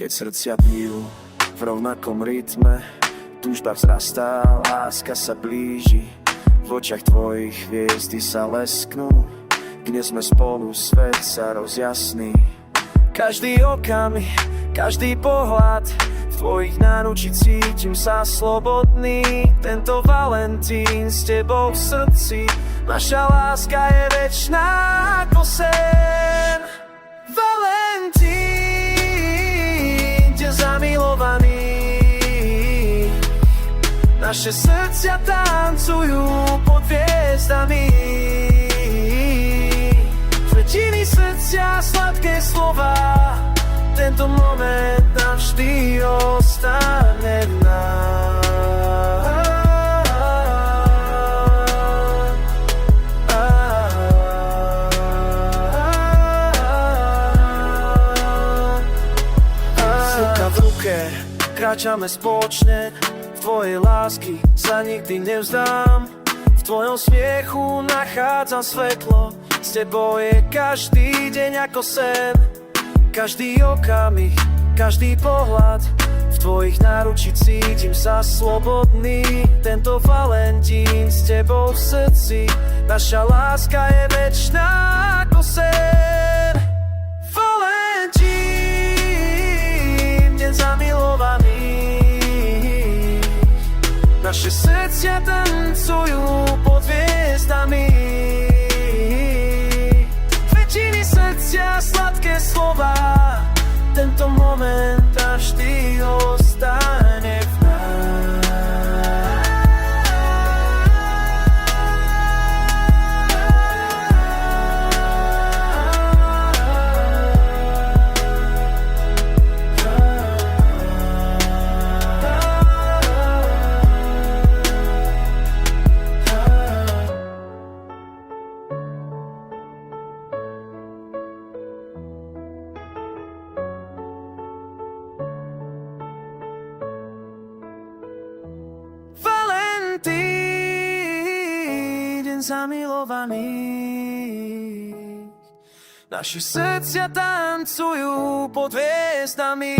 keď srdcia bijú v rovnakom rytme. Túžba vzrastá, láska sa blíži, v očiach tvojich hviezdy sa lesknú. Kde sme spolu, svet sa rozjasní. Každý okamih, každý pohľad, v tvojich náručí cítim sa slobodný. Tento Valentín s tebou v srdci, naša láska je večná ako sen. Valentín, deň zamilovaný, naše srdcia tancujú pod hviezdami. Tretiny srdcia, sladké slova, tento moment navždy ostane v nás. Ruka v ruke, kráčame spoločne, v tvojej lásky sa nikdy nevzdám. V tvojom smiechu nachádzam svetlo, s tebou je každý deň ako sen. Každý okamih, každý pohľad, v tvojich náručí cítim sa slobodný. Tento Valentín s tebou v srdci, naša láska je večná ako sen. Valentín, deň zamilovaný, naše srdcia tancujú pod hviezdami. Tretiny srdcia, sladké slova, tento moment navždy ostane v nás. Deň zamilovaný, naše srdcia tancujú pod hviezdami.